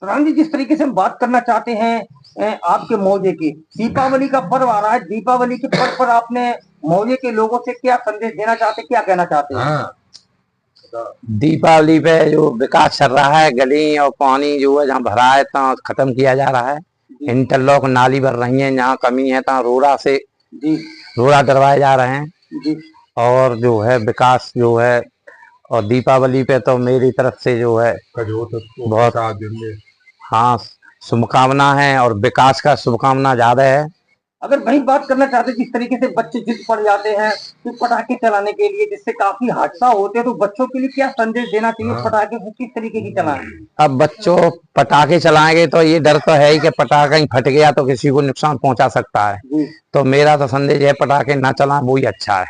प्रधान जी, जिस तरीके से हम बात करना चाहते हैं आपके मौजे की, दीपावली का पर्व आ रहा है। दीपावली के पर्व पर आपने मौजे के लोगों से क्या संदेश देना चाहते, क्या कहना चाहते हैं? हाँ, दीपावली पे जो विकास चल रहा है, गली और पानी जो है जहाँ भरा है तो खत्म किया जा रहा है। इंटरलॉक नाली भर रही है, जहाँ कमी है तो रोड़ा डलवाए जा रहे हैं। और जो है विकास जो है, और दीपावली पे तो मेरी तरफ से जो है बहुत हाँ शुभकामना है, और विकास का शुभकामना ज्यादा है। अगर वही बात करना चाहते, जिस तरीके से बच्चे जिद पड़ जाते हैं तो पटाखे चलाने के लिए, जिससे काफी हादसा होते हैं, तो बच्चों के लिए क्या संदेश देना चाहिए? पटाखे को किस तरीके की चलाएं? अब बच्चों पटाखे चलाएंगे तो ये डर तो है ही कि पटाखा कहीं फट गया तो किसी को नुकसान पहुंचा सकता है। तो मेरा तो संदेश है पटाखे ना चलाएं, वो ही अच्छा है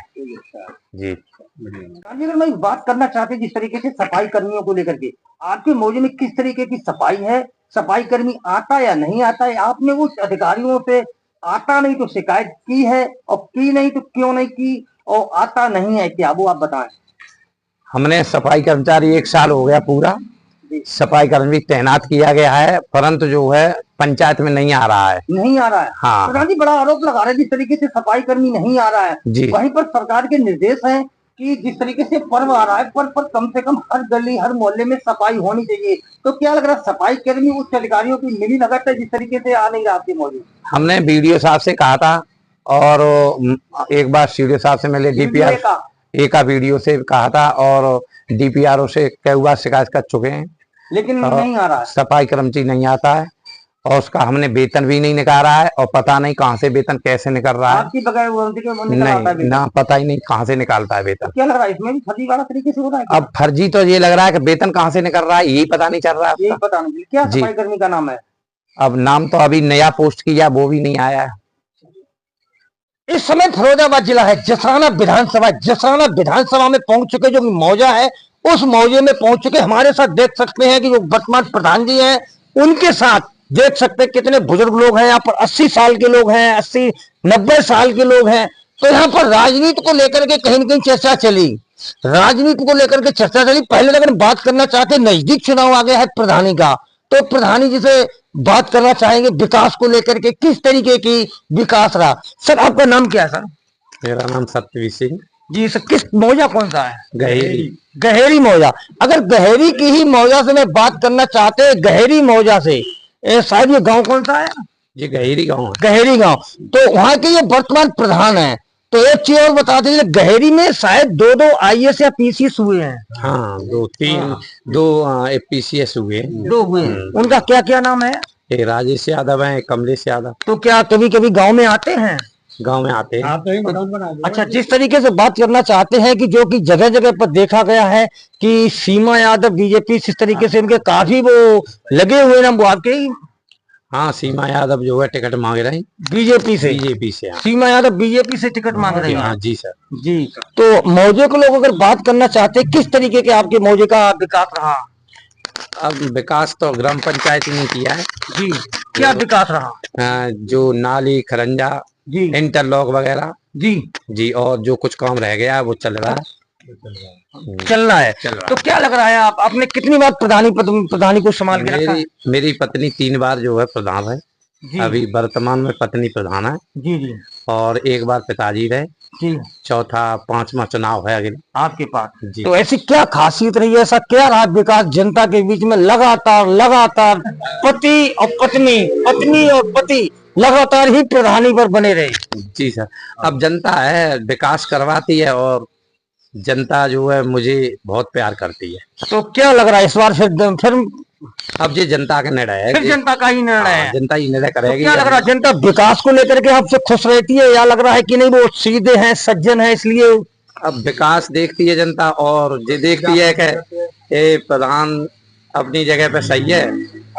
जी। अगर मैं बात करना चाहते, जिस तरीके से सफाई कर्मियों को लेकर के, आपके मौजे में किस तरीके की सफाई है? सफाई कर्मी आता या नहीं आता है? आपने उस अधिकारियों से आता नहीं तो शिकायत की है, और की नहीं तो क्यों नहीं की, और आता नहीं है क्या, वो आप बताएं। हमने सफाई कर्मचारी 1 साल हो गया पूरा सफाई कर्मी तैनात किया गया है, परंतु जो है पंचायत में नहीं आ रहा है। नहीं आ रहा है? हाँ। प्रधान जी, बड़ा आरोप लगा रहे हैं जिस तरीके से सफाई कर्मी नहीं आ रहा है जी। वहीं पर सरकार के निर्देश हैं कि जिस तरीके से पर्व आ रहा है, पर्व पर कम से कम हर गली हर मोहल्ले में सफाई होनी चाहिए। तो क्या लग रहा है, सफाई कर्मी उच्च अधिकारियों की मिली भगत है जिस तरीके से आ नहीं रहा आपके मौजूद? हमने बीडीओ साहब से कहा था, और एक बार सीडीओ साहब से मिले, डीपीआर का वीडियो से कहा था, और डीपीआरओ से कई बार शिकायत कर चुके हैं, लेकिन नहीं आ रहा है। सफाई कर्मचारी नहीं आता है, और उसका हमने वेतन भी नहीं निकाला है, और पता नहीं कहाँ से वेतन कैसे निकल रहा है। आपकी बगैर नहीं ना, पता ही नहीं कहाँ से निकालता है वेतन। क्या लग रहा है, इसमें भी फर्जी वाला तरीके से हो रहा है? अब फर्जी तो ये लग रहा है कि वेतन कहाँ से निकल रहा है यही पता नहीं चल रहा है। यही पता नहीं। क्या सफाई कर्मी का नाम है? अब नाम तो अभी नया पोस्ट किया, वो भी नहीं आया है। इस समय फिरोजाबाद जिला है, जसराना विधानसभा में पहुंच चुके जो मौजा है, उस मौजे में पहुंच चुके। हमारे साथ देख सकते हैं कि जो वर्तमान प्रधान जी हैं, उनके साथ देख सकते हैं कितने बुजुर्ग लोग हैं। यहाँ पर 80 साल के लोग हैं, 80-90 साल के लोग हैं। तो यहाँ पर राजनीति को लेकर के कहीं न कहीं चर्चा चली, पहले अगर बात करना चाहते, नजदीक चुनाव आ गया है प्रधानी का, तो प्रधानी जी से बात करना चाहेंगे विकास को लेकर के, किस तरीके की विकास रहा। सर, आपका नाम क्या है? सर, मेरा नाम सत्यवीर सिंह जी। सर, किस मौजा कौन सा है? गहेरी मौजा। अगर गहेरी की ही मौजा से मैं बात करना चाहते हैं, गहेरी मौजा से, शायद ये गांव कौन सा है? ये गहेरी गांव है। गहेरी गांव। तो वहाँ के ये वर्तमान प्रधान है। तो एक चीज और बता दीजिए, गहेरी में शायद 2 IAS या PCS हुए हैं। हाँ, 2 APCS हुए। 2 हुए। उनका क्या क्या नाम है? एक राजेश यादव है, एक कमलेश यादव। तो क्या कभी कभी गांव में आते हैं? गांव में आते हैं। अच्छा, जिस तरीके से बात करना चाहते हैं कि जो कि जगह जगह पर देखा गया है कि सीमा यादव बीजेपी, इस तरीके से इनके काफी वो लगे हुए ना, वो आपके ही? हाँ, सीमा यादव जो है टिकट मांग रहे हैं बीजेपी से। सीमा यादव बीजेपी से टिकट मांग रहे हैं। हाँ जी सर जी। तो मौजे के लोग अगर बात करना चाहते हैं, किस तरीके के आपके मौजे का विकास रहा? अब विकास तो ग्राम पंचायत ने किया है जी। क्या विकास रहा? जो नाली खरंजा जी, इंटरलॉक वगैरह जी, और जो कुछ काम रह गया वो चल रहा है। तो क्या लग रहा है, आपने कितनी बार प्रधानी को संभाल के रखा? मेरी पत्नी 3 बार जो है प्रधान है जी। अभी वर्तमान में पत्नी प्रधान है जी। और 1 बार पिताजी रहे जी। चौथा 5वां चुनाव है अगले आपके पास जी। तो ऐसी क्या खासियत रही है, ऐसा क्या रहा विकास जनता के बीच में? लगातार पति और पति लगातार ही प्रधानी पर बने रहे। जी सर। अब जनता है, विकास करवाती है, और जनता जो है मुझे बहुत प्यार करती है। तो क्या लग रहा है इस बार फिर अब ये जनता का निर्णय है, फिर जनता का ही निर्णय है, जनता ही निर्णय करेगी। तो क्या लग रहा है, जनता विकास को लेकर के आपसे खुश रहती है, या लग रहा है कि नहीं वो सीधे हैं, सज्जन है, इसलिए? अब विकास देखती है जनता, और ये देखती है कि प्रधान अपनी जगह पे सही है।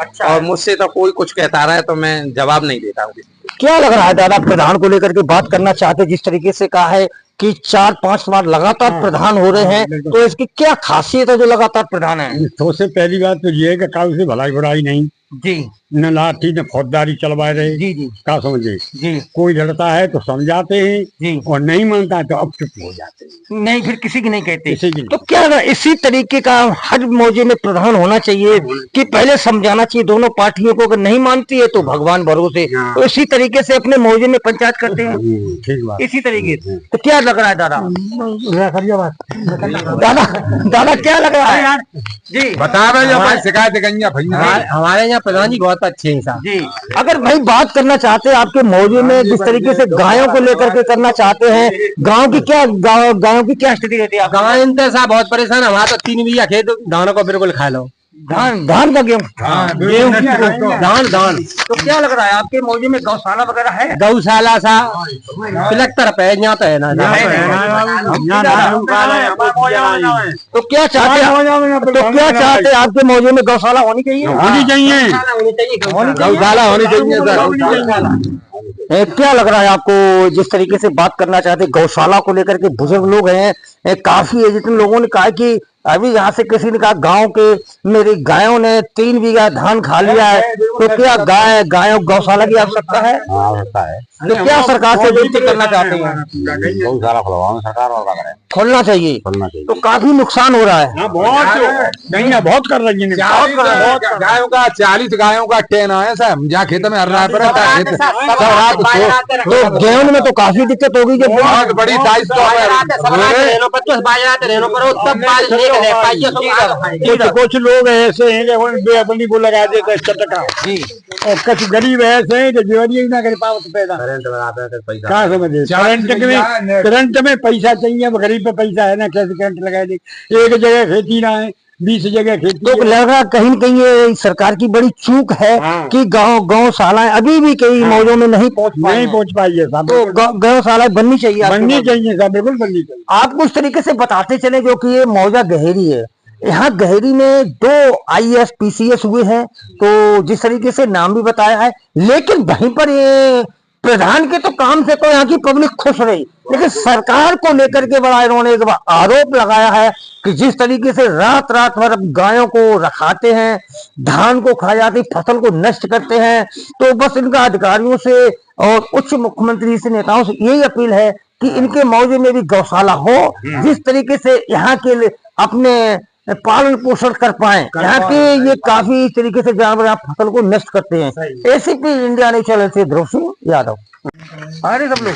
अच्छा। और मुझसे तो कोई कुछ कहता रहा है तो मैं जवाब नहीं देता हूँ। क्या लग रहा है दादा, प्रधान को लेकर के बात करना चाहते, जिस तरीके से कहा है कि 4-5 बार लगातार प्रधान हो रहे हैं, तो इसकी क्या खासियत है जो लगातार प्रधान है? सबसे पहली बात तो ये है कि काउ से भलाई बढ़ाई नहीं जी न लाठी न फौजदारी चलवा रहे। जी जी क्या समझे? जी कोई लड़ता है तो समझाते हैं जी और नहीं मानता है तो अब चुप हो जाते हैं। नहीं, फिर किसी की नहीं कहते। किसी की नहीं। तो क्या इसी तरीके का हर मौजे में प्रधान होना चाहिए कि पहले समझाना चाहिए दोनों पार्टियों को, अगर नहीं मानती है तो भगवान भरोसे, हाँ। तो इसी तरीके से अपने मौजे में पंचायत करते हैं, ठीक बात। इसी तरीके से। तो क्या लग रहा है दादा? दादा दादा क्या लग रहा है? जी बता रहे हैं शिकायत गंजा भैया। हमारे यहाँ प्रधान जी बहुत अच्छे हैं साहब। जी अगर भाई बात करना चाहते हैं आपके मौजे में जिस तरीके से गायों को लेकर के करना चाहते हैं, गायों की क्या स्थिति रहती है? गाँव इनसे साहब बहुत परेशान है। हमारा तो 3 बीघा खेत धान को बिल्कुल खा लो। धान का गेहूँ धान तो क्या लग रहा है आपके मौजे में गौशाला वगैरह है? गौशाला सा तिलक पे यहाँ तो है ना। तो क्या चाहते हैं आपके मौजे में गौशाला होनी चाहिए? होनी चाहिए। गौशाला होनी चाहिए सर। क्या लग रहा है आपको जिस तरीके से बात करना चाहते हैं गौशाला को लेकर के? बुजुर्ग लोग हैं, काफी जितने लोगों ने कहा कि अभी यहाँ से किसी ने कहा गांव के मेरी गायों ने 3 बीघा धान खा लिया है, तो क्या गायों गौशाला की आवश्यकता है? तो क्या सरकार से विनती करना चाहते हैं? गौशाला खुलवाओ सरकार और क्या करे? खोलना चाहिए। तो काफी नुकसान हो रहा है। बहुत कर रही है। गायों का 40 गायों का टेन है साहब, जहाँ खेत में हर रहा है। तो गेहूं में तो काफी दिक्कत होगी जब बहुत बड़ी साइज कुछ लोग ऐसे हैं जो बेअदबी को लगा देते हैं चटका, और कुछ गरीब ऐसे हैं जो जीवनी ना कर पाओ तो पैदा क्या समझे? करंट में पैसा चाहिए। अब गरीब पे पैसा है ना, कैसे करंट लगा दे? एक जगह खेती ना है, 20 जगह खेती। तो लग रहा कहीं न कहीं ये सरकार की बड़ी चूक है कि गौशालाएं अभी भी कई मौजों में नहीं पहुंच पाई है। तो गौशालाएं बननी चाहिए साहब, बिल्कुल बननी चाहिए। आपको इस तरीके से बताते चले जो कि ये मौजा गहेरी है, यहाँ गहेरी में 2 IAS PCS हुए हैं, तो जिस तरीके से नाम भी बताया है, लेकिन वहीं पर ये प्रधान के तो काम से तो यहाँ की पब्लिक खुश रही, लेकिन सरकार को लेकर के बड़ा इन्होंने एक आरोप लगाया है कि जिस तरीके से रात भर गायों को रखाते हैं, धान को खा जाती, फसल को नष्ट करते हैं। तो बस इनका अधिकारियों से और उच्च मुख्यमंत्री से नेताओं से यही अपील है कि इनके मौजे में भी गौशाला हो, जिस तरीके से यहाँ के अपने पालन पोषण कर पाए। यहाँ के ये काफी इस तरीके से जानवर फसल को नष्ट करते हैं। ACP इंडिया न्यूज़ चैनल से ध्रुव सिंह यादव। अरे सब लोग